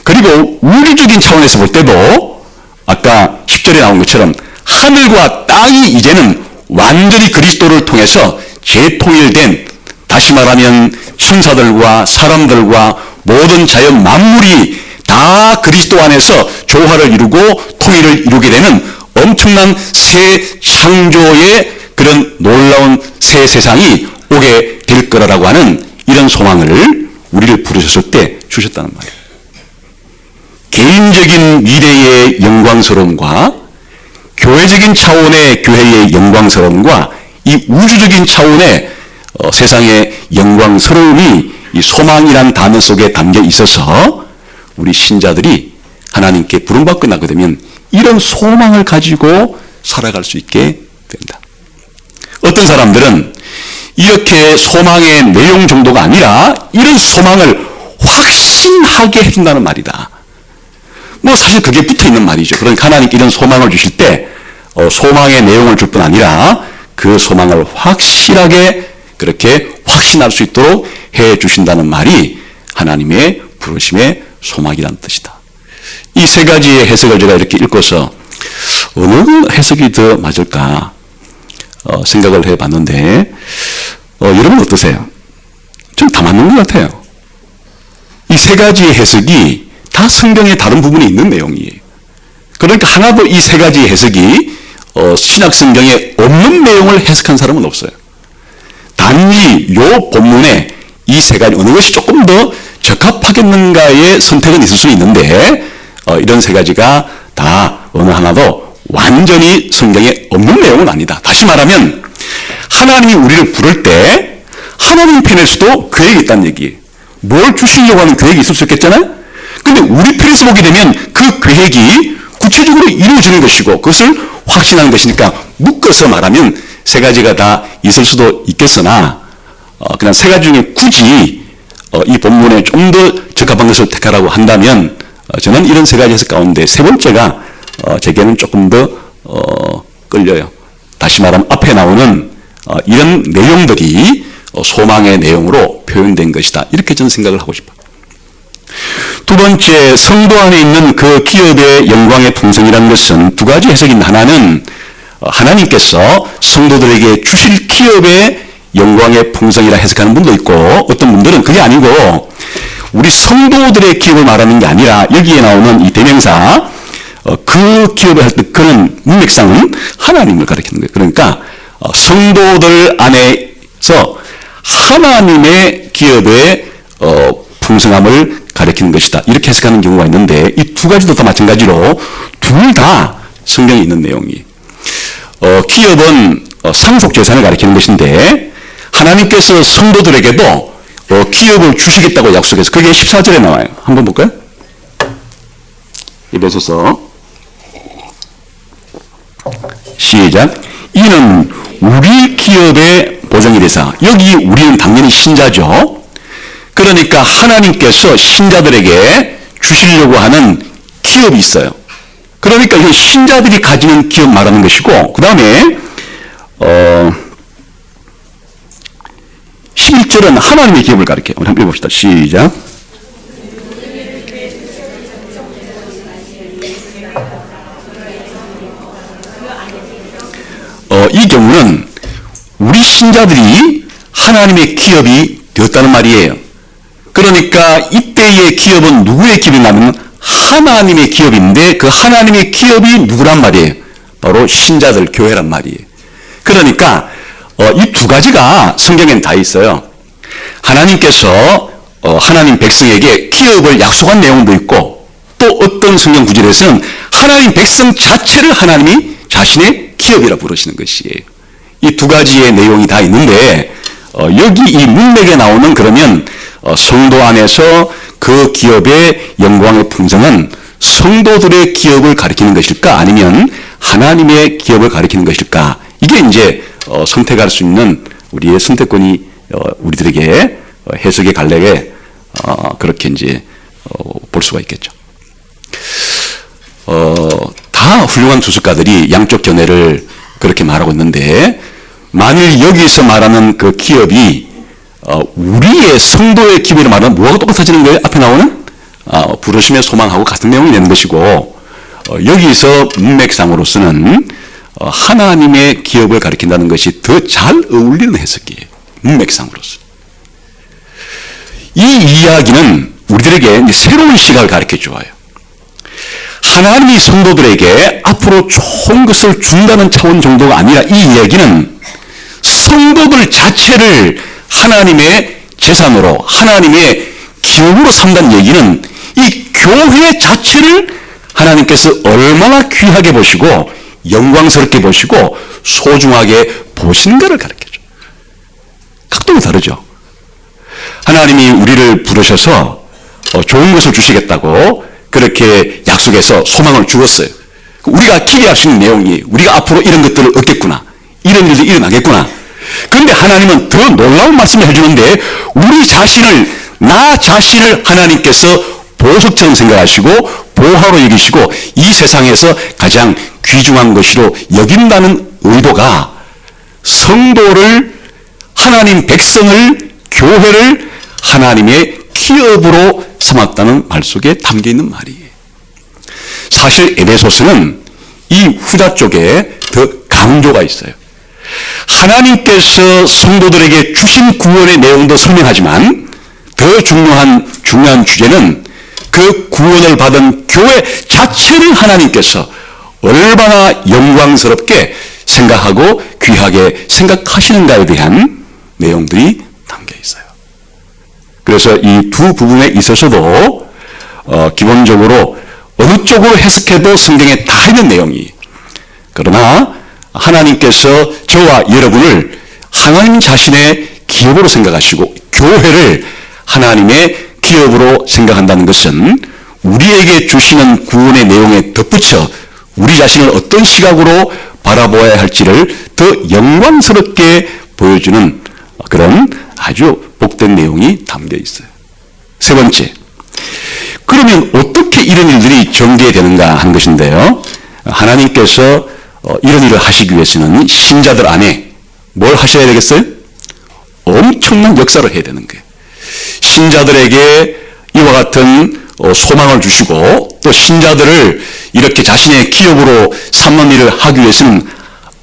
그리고 우리적인 차원에서 볼 때도 아까 10절에 나온 것처럼 하늘과 땅이 이제는 완전히 그리스도를 통해서 재통일된, 다시 말하면 천사들과 사람들과 모든 자연 만물이 다 그리스도 안에서 조화를 이루고 통일을 이루게 되는 엄청난 새 창조의 그런 놀라운 새 세상이 오게 될 거라고 하는 이런 소망을 우리를 부르셨을 때 주셨다는 말이에요. 개인적인 미래의 영광스러움과 교회적인 차원의 교회의 영광스러움과 이 우주적인 차원의 세상의 영광스러움이 이 소망이란 단어 속에 담겨 있어서 우리 신자들이 하나님께 부름받고 나게 되면 이런 소망을 가지고 살아갈 수 있게 된다. 어떤 사람들은 이렇게 소망의 내용 정도가 아니라 이런 소망을 확신하게 해준다는 말이다. 뭐 사실 그게 붙어 있는 말이죠. 그러니까 하나님께 이런 소망을 주실 때 소망의 내용을 줄 뿐 아니라 그 소망을 확실하게 그렇게 확신할 수 있도록 해 주신다는 말이 하나님의 부르심의 소망이라는 뜻이다. 이 세 가지의 해석을 제가 이렇게 읽고서 어느 해석이 더 맞을까 생각을 해봤는데 여러분 어떠세요? 좀 다 맞는 것 같아요. 이 세 가지의 해석이 다 성경의 다른 부분에 있는 내용이에요. 그러니까 하나도 이 세 가지 해석이 신약 성경에 없는 내용을 해석한 사람은 없어요. 단지 요 본문에 이 세 가지 어느 것이 조금 더 적합하겠는가의 선택은 있을 수 있는데 이런 세 가지가 다 어느 하나도 완전히 성경에 없는 내용은 아니다. 다시 말하면 하나님이 우리를 부를 때 하나님 편에서도 계획이 있다는 얘기예요. 뭘 주시려고 하는 계획이 있을 수 있겠잖아요. 근데 우리 편에서 보게 되면 그 계획이 구체적으로 이루어지는 것이고 그것을 확신하는 것이니까 묶어서 말하면 세 가지가 다 있을 수도 있겠으나 그냥 세 가지 중에 굳이 이 본문에 좀 더 적합한 것을 택하라고 한다면 저는 이런 세 가지 해석 가운데 세 번째가 제게는 조금 더 끌려요. 다시 말하면 앞에 나오는 이런 내용들이 소망의 내용으로 표현된 것이다. 이렇게 저는 생각을 하고 싶어요. 두 번째, 성도 안에 있는 그 기업의 영광의 풍성이라는 것은 두 가지 해석인데 하나는 하나님께서 성도들에게 주실 기업의 영광의 풍성이라 해석하는 분도 있고 어떤 분들은 그게 아니고 우리 성도들의 기업을 말하는 게 아니라 여기에 나오는 이 대명사 그 기업을 할 때 그런 문맥상은 하나님을 가리키는 거예요. 그러니까 성도들 안에서 하나님의 기업의 풍성함을 가리키는 것이다. 이렇게 해석하는 경우가 있는데 이 두 가지도 다 마찬가지로 둘 다 성경에 있는 내용이에요. 기업은 상속재산을 가리키는 것인데 하나님께서 성도들에게도 기업을 주시겠다고 약속해서 그게 14절에 나와요. 한번 볼까요? 에베소서 시작. 이는 우리 기업의 보장이 되사. 여기 우리는 당연히 신자죠. 그러니까 하나님께서 신자들에게 주시려고 하는 기업이 있어요. 그러니까 이 신자들이 가지는 기업 말하는 것이고 그 다음에 11절은 하나님의 기업을 가리켜요. 우리 한번 읽어봅시다. 시작. 이 경우는 우리 신자들이 하나님의 기업이 되었다는 말이에요. 그러니까 이때의 기업은 누구의 기업이냐면 하나님의 기업인데 그 하나님의 기업이 누구란 말이에요? 바로 신자들, 교회란 말이에요. 그러니까 이 두 가지가 성경엔 다 있어요. 하나님께서 하나님 백성에게 기업을 약속한 내용도 있고 또 어떤 성경 구절에서는 하나님 백성 자체를 하나님이 자신의 기업이라 부르시는 것이에요. 이 두 가지의 내용이 다 있는데 여기 이 문맥에 나오는 그러면 성도 안에서 그 기업의 영광의 풍성은 성도들의 기업을 가리키는 것일까 아니면 하나님의 기업을 가리키는 것일까 이게 이제 선택할 수 있는 우리의 선택권이 우리들에게 해석의 갈래에 그렇게 이제 볼 수가 있겠죠. 다 훌륭한 주석가들이 양쪽 견해를 그렇게 말하고 있는데 만일 여기서 말하는 그 기업이 우리의 성도의 기업을 말하면 뭐가 똑같아지는 거예요? 앞에 나오는 부르심의 소망하고 같은 내용이 되는 것이고 여기서 문맥상으로서는 하나님의 기업을 가리킨다는 것이 더 잘 어울리는 해석이에요. 문맥상으로서. 이 이야기는 우리들에게 새로운 시각을 가르쳐 주어요. 하나님이 성도들에게 앞으로 좋은 것을 준다는 차원 정도가 아니라 이 이야기는 성도들 자체를 하나님의 재산으로 하나님의 기업으로 삼는 얘기는 이 교회 자체를 하나님께서 얼마나 귀하게 보시고 영광스럽게 보시고 소중하게 보시는가를 가르쳐줘요. 각도가 다르죠. 하나님이 우리를 부르셔서 좋은 것을 주시겠다고 그렇게 약속해서 소망을 주었어요. 우리가 기대할 수 있는 내용이 우리가 앞으로 이런 것들을 얻겠구나. 이런 일도 일어나겠구나. 그런데 하나님은 더 놀라운 말씀을 해주는데 나 자신을 하나님께서 보석처럼 생각하시고 보화로 여기시고 이 세상에서 가장 귀중한 것으로 여긴다는 의도가 성도를 하나님 백성을 교회를 하나님의 기업으로 삼았다는 말 속에 담겨있는 말이에요. 사실 에베소서는 이 후자 쪽에 더 강조가 있어요. 하나님께서 성도들에게 주신 구원의 내용도 설명하지만 더 중요한 주제는 그 구원을 받은 교회 자체를 하나님께서 얼마나 영광스럽게 생각하고 귀하게 생각하시는가에 대한 내용들이 담겨 있어요. 그래서 이 두 부분에 있어서도 기본적으로 어느 쪽으로 해석해도 성경에 다 있는 내용이, 그러나 하나님께서 저와 여러분을 하나님 자신의 기업으로 생각하시고 교회를 하나님의 기업으로 생각한다는 것은 우리에게 주시는 구원의 내용에 덧붙여 우리 자신을 어떤 시각으로 바라보아야 할지를 더 영광스럽게 보여주는 그런 아주 복된 내용이 담겨 있어요. 세 번째, 그러면 어떻게 이런 일들이 전개되는가 하는 것인데요. 하나님께서 이런 일을 하시기 위해서는 신자들 안에 뭘 하셔야 되겠어요? 엄청난 역사를 해야 되는 거예요. 신자들에게 이와 같은 소망을 주시고 또 신자들을 이렇게 자신의 기업으로 삼는 일을 하기 위해서는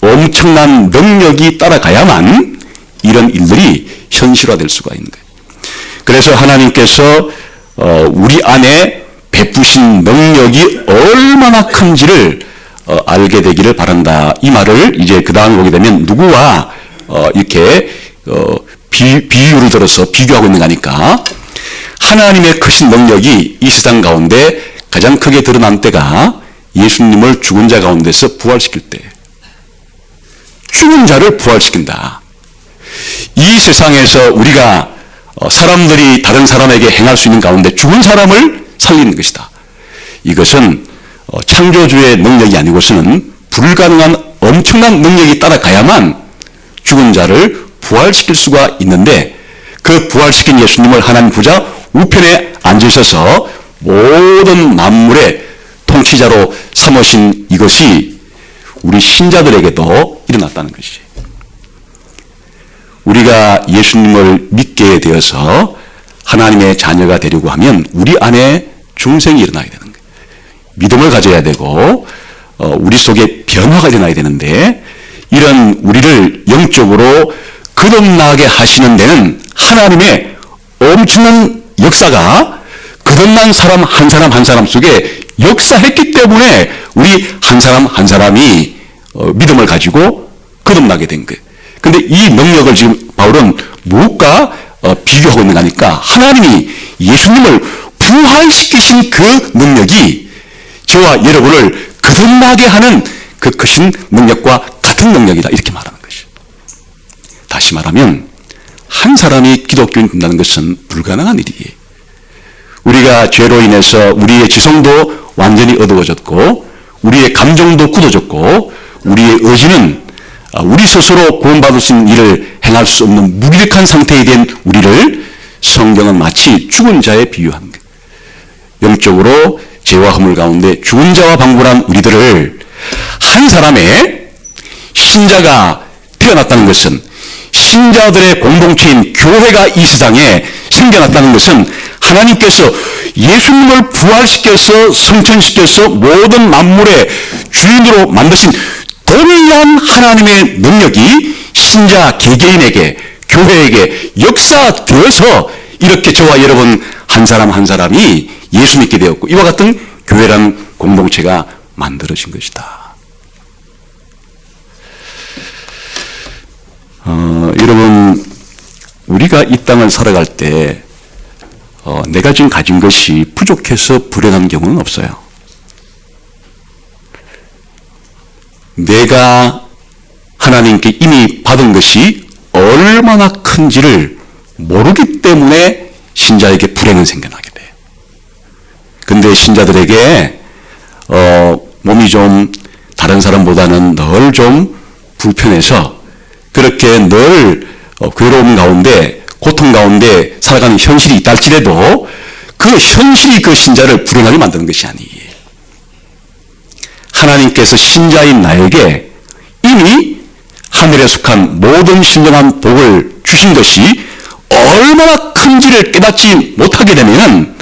엄청난 능력이 따라가야만 이런 일들이 현실화될 수가 있는 거예요. 그래서 하나님께서 우리 안에 베푸신 능력이 얼마나 큰지를 알게 되기를 바란다. 이 말을 이제 그 다음 보게 되면 누구와 이렇게 비유를 들어서 비교하고 있는 거니까 하나님의 크신 능력이 이 세상 가운데 가장 크게 드러난 때가 예수님을 죽은 자 가운데서 부활시킬 때. 죽은 자를 부활시킨다. 이 세상에서 우리가 사람들이 다른 사람에게 행할 수 있는 가운데 죽은 사람을 살리는 것이다. 이것은 창조주의 능력이 아니고서는 불가능한 엄청난 능력이 따라가야만 죽은 자를 부활시킬 수가 있는데 그 부활시킨 예수님을 하나님 보좌 우편에 앉으셔서 모든 만물의 통치자로 삼으신 이것이 우리 신자들에게도 일어났다는 것이지. 우리가 예수님을 믿게 되어서 하나님의 자녀가 되려고 하면 우리 안에 중생이 일어나야 되는 거예요. 믿음을 가져야 되고 우리 속에 변화가 일어나야 되는데 이런 우리를 영적으로 거듭나게 하시는 데는 하나님의 엄청난 역사가 거듭난 사람 한 사람 한 사람 속에 역사했기 때문에 우리 한 사람 한 사람이 믿음을 가지고 거듭나게 된 거예요. 근데 이 능력을 지금 바울은 무엇과 비교하고 있는 거니까 하나님이 예수님을 부활시키신 그 능력이 저와 여러분을 거듭나게 하는 그 크신 능력과 같은 능력이다. 이렇게 말하는 것이죠. 다시 말하면 한 사람이 기독교인 된다는 것은 불가능한 일이에요. 우리가 죄로 인해서 우리의 지성도 완전히 어두워졌고 우리의 감정도 굳어졌고 우리의 의지는 우리 스스로 구원받을 수 있는 일을 행할 수 없는 무기력한 상태에 된 우리를 성경은 마치 죽은 자에 비유한 거예요. 영적으로 죄와 허물 가운데 죽은 자와 방불한 우리들을 한 사람의 신자가 태어났다는 것은 신자들의 공동체인 교회가 이 세상에 생겨났다는 것은 하나님께서 예수님을 부활시켜서 성천시켜서 모든 만물의 주인으로 만드신 동일한 하나님의 능력이 신자 개개인에게, 교회에게 역사되어서 이렇게 저와 여러분 한 사람 한 사람이 예수 믿게 되었고 이와 같은 교회라는 공동체가 만들어진 것이다. 여러분, 우리가 이 땅을 살아갈 때 내가 지금 가진 것이 부족해서 불행한 경우는 없어요. 내가 하나님께 이미 받은 것이 얼마나 큰지를 모르기 때문에 신자에게 불행은 생겨나게 돼요. 근데 신자들에게 몸이 좀 다른 사람보다는 늘 좀 불편해서 그렇게 늘 괴로움 가운데 고통 가운데 살아가는 현실이 있다 할지라도 그 현실이 그 신자를 불행하게 만드는 것이 아니에요. 하나님께서 신자인 나에게 이미 하늘에 속한 모든 신령한 복을 주신 것이 얼마나 큰지를 깨닫지 못하게 되면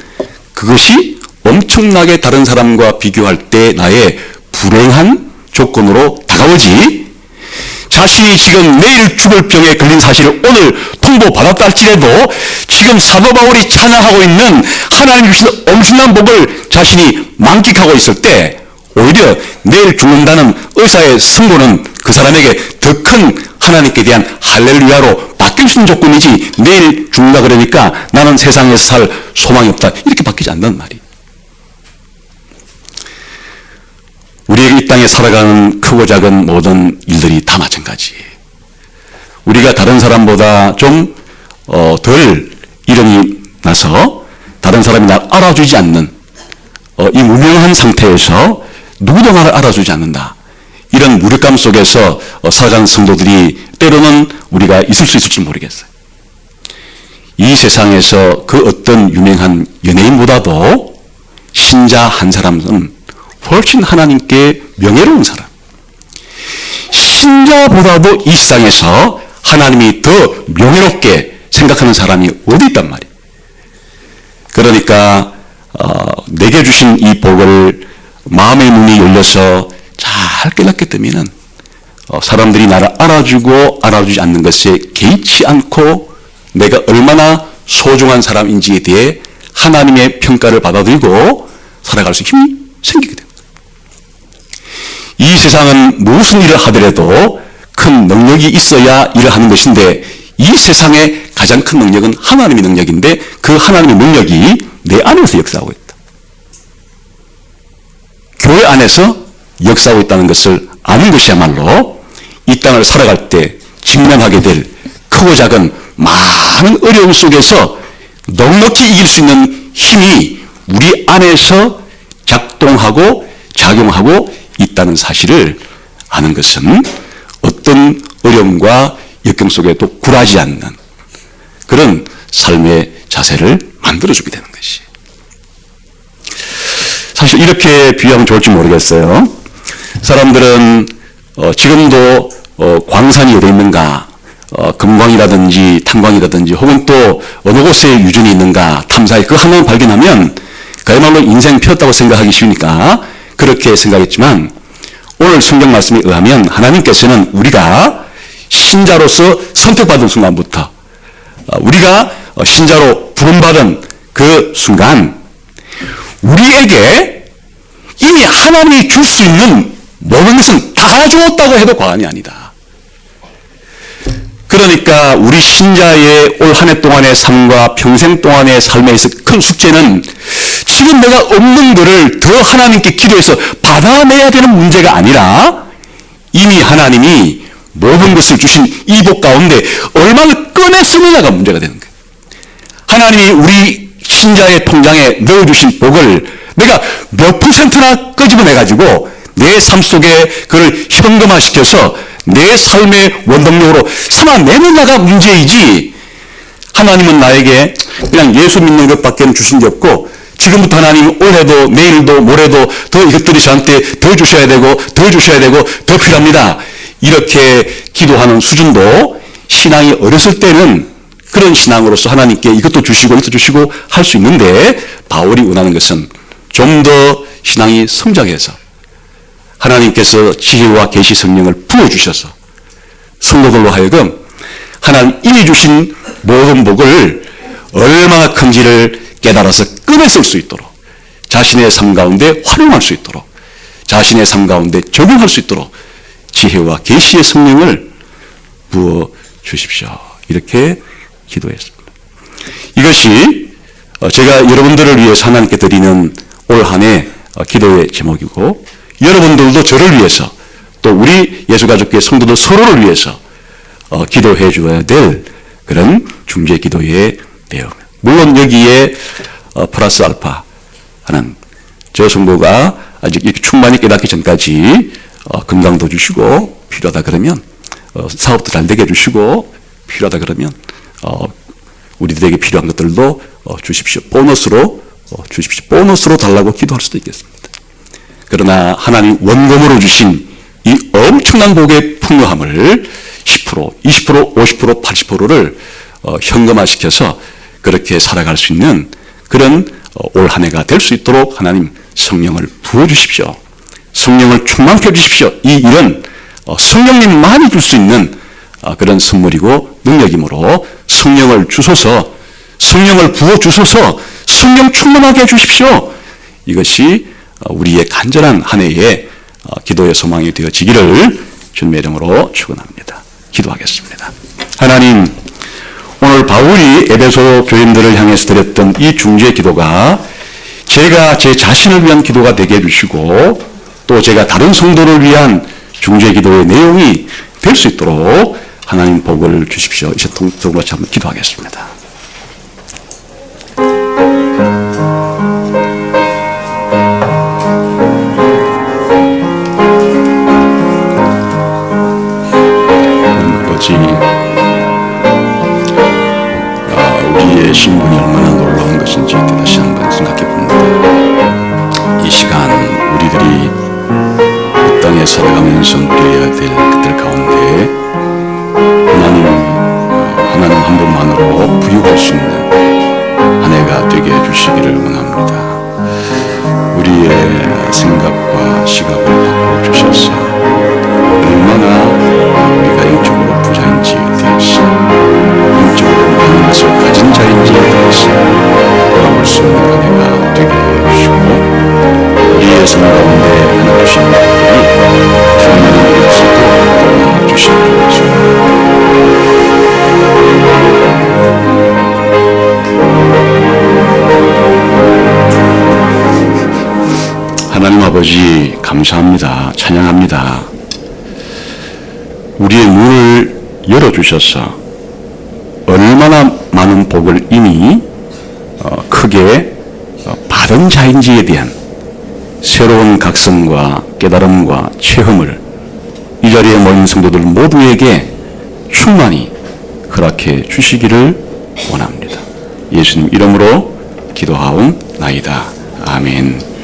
그것이 엄청나게 다른 사람과 비교할 때 나의 불행한 조건으로 다가오지, 자신이 지금 내일 죽을 병에 걸린 사실을 오늘 통보받았다 할지라도 지금 사도 바울이 찬양하고 있는 하나님 주신 엄청난 복을 자신이 만끽하고 있을 때 오히려 내일 죽는다는 의사의 선고는 그 사람에게 더 큰 하나님께 대한 할렐루야로 바뀔 수 있는 조건이지, 내일 죽는다 그러니까 나는 세상에서 살 소망이 없다 이렇게 바뀌지 않는 말이에요. 우리의 이 땅에 살아가는 크고 작은 모든 일들이 다 마찬가지예요. 우리가 다른 사람보다 좀 덜 이름이 나서 다른 사람이 날 알아주지 않는 이 무명한 상태에서 누구도 나를 알아주지 않는다, 이런 무력감 속에서 살아가는 성도들이 때로는 우리가 있을 수 있을지 모르겠어요. 이 세상에서 그 어떤 유명한 연예인보다도 신자 한 사람은 훨씬 하나님께 명예로운 사람, 신자보다도 이 세상에서 하나님이 더 명예롭게 생각하는 사람이 어디 있단 말이에요. 그러니까 내게 주신 이 복을 마음의 문이 열려서 잘 깨닫게 되면 사람들이 나를 알아주고 알아주지 않는 것에 개의치 않고 내가 얼마나 소중한 사람인지에 대해 하나님의 평가를 받아들이고 살아갈 수 있는 힘이 생기게 됩니다. 이 세상은 무슨 일을 하더라도 큰 능력이 있어야 일을 하는 것인데 이 세상의 가장 큰 능력은 하나님의 능력인데 그 하나님의 능력이 내 안에서 역사하고 있다. 교회 안에서 역사하고 있다는 것을 아는 것이야말로 이 땅을 살아갈 때 직면하게 될 크고 작은 많은 어려움 속에서 넉넉히 이길 수 있는 힘이 우리 안에서 작동하고 작용하고 있다는 사실을 아는 것은 어떤 어려움과 역경 속에도 굴하지 않는 그런 삶의 자세를 만들어주게 되는 것이. 사실 이렇게 비유하면 좋을지 모르겠어요. 사람들은 지금도 광산이 어디 있는가, 금광이라든지 탄광이라든지 혹은 또 어느 곳에 유전이 있는가 탐사해 그 하나만 발견하면 그야말로 인생 피었다고 생각하기 쉬우니까 그렇게 생각했지만, 오늘 성경 말씀에 의하면 하나님께서는 우리가 신자로서 선택받은 순간부터 우리가 신자로 부름받은 그 순간 우리에게 이미 하나님이 줄 수 있는 모든 것은 다 주었다고 해도 과언이 아니다. 그러니까 우리 신자의 올 한 해 동안의 삶과 평생 동안의 삶에 있어 큰 숙제는 지금 내가 없는 것을 더 하나님께 기도해서 받아내야 되는 문제가 아니라 이미 하나님이 모든 것을 주신 이 복 가운데 얼마나 꺼내 쓰느냐가 문제가 되는 거예요. 하나님이 우리 신자의 통장에 넣어주신 복을 내가 몇 %나 끄집어내가지고 내 삶 속에 그걸 현금화시켜서 내 삶의 원동력으로 삼아내느냐가 문제이지, 하나님은 나에게 그냥 예수 믿는 것밖에 주신 게 없고 지금부터 하나님 올해도 내일도 모레도 더 이것들이 저한테 더 주셔야 되고 더 주셔야 되고 더 필요합니다, 이렇게 기도하는 수준도 신앙이 어렸을 때는 그런 신앙으로서 하나님께 이것도 주시고 이것도 주시고 할 수 있는데, 바울이 원하는 것은 좀 더 신앙이 성장해서 하나님께서 지혜와 계시 성령을 부어주셔서 성도들로 하여금 하나님 이미 주신 모든 복을 얼마나 큰지를 깨달아서 꺼냈을 수 있도록, 자신의 삶 가운데 활용할 수 있도록, 자신의 삶 가운데 적용할 수 있도록 지혜와 계시의 성령을 부어 주십시오. 이렇게 기도했습니다. 이것이 제가 여러분들을 위해서 하나님께 드리는 올 한 해 기도의 제목이고, 여러분들도 저를 위해서 또 우리 예수가족교회 성도들 서로를 위해서 기도해 줘야 될 그런 중재 기도의 내용. 물론 여기에 플러스 알파 하는 저 성도가 아직 이렇게 충만히 깨닫기 전까지 건강도 주시고, 필요하다 그러면 사업도 잘 되게 해주시고, 필요하다 그러면 우리들에게 필요한 것들도 주십시오. 보너스로 주십시오. 보너스로 달라고 기도할 수도 있겠습니다. 그러나 하나님 원금으로 주신 이 엄청난 복의 풍요함을 10%, 20%, 50%, 80%를 현금화시켜서 그렇게 살아갈 수 있는 그런 올 한 해가 될 수 있도록 하나님 성령을 부어주십시오. 성령을 충만케 해주십시오. 이 일은 성령님만이 줄 수 있는 그런 선물이고 능력이므로 성령을 주소서, 성령을 부어주소서, 성령 충만하게 해주십시오. 이것이 우리의 간절한 한 해의 기도의 소망이 되어지기를 주님의 이름으로 축원합니다. 기도하겠습니다. 하나님, 오늘 바울이 에베소 교인들을 향해서 드렸던 이 중재 기도가 제가 제 자신을 위한 기도가 되게 해주시고, 또 제가 다른 성도를 위한 중재 기도의 내용이 될 수 있도록 하나님 복을 주십시오. 이제 동으로 한번 기도하겠습니다. 아버지, 우리의 신분이 얼마나 놀라운 것인지 다시 한번 생각해 봅니다. 이 시간 우리들이 이 땅에 살아가면서 누려야 될 것들 가운데 하나님 한 분만으로 부유할 수 있는 한 해가 되게 해주시기를 원합니다. 우리의 생각과 시각을 바꿔주셔서 얼마나 우리가 영적으로 부자인지에 대해서, 영적으로 많은 것을 가진 자인지에 대해서 돌아볼 수 있는 한 해가 되게 해주시고, 우리의 삶 가운데 하나 주시는 것들이 충만한 일에서도 도와주시기를 원합니다. 하나님 아버지, 감사합니다. 찬양합니다. 우리의 문을 열어주셔서 얼마나 많은 복을 이미 크게 받은 자인지에 대한 새로운 각성과 깨달음과 체험을 이 자리에 모인 성도들 모두에게 충만히 허락해 주시기를 원합니다. 예수님 이름으로 기도하옵나이다. 아멘.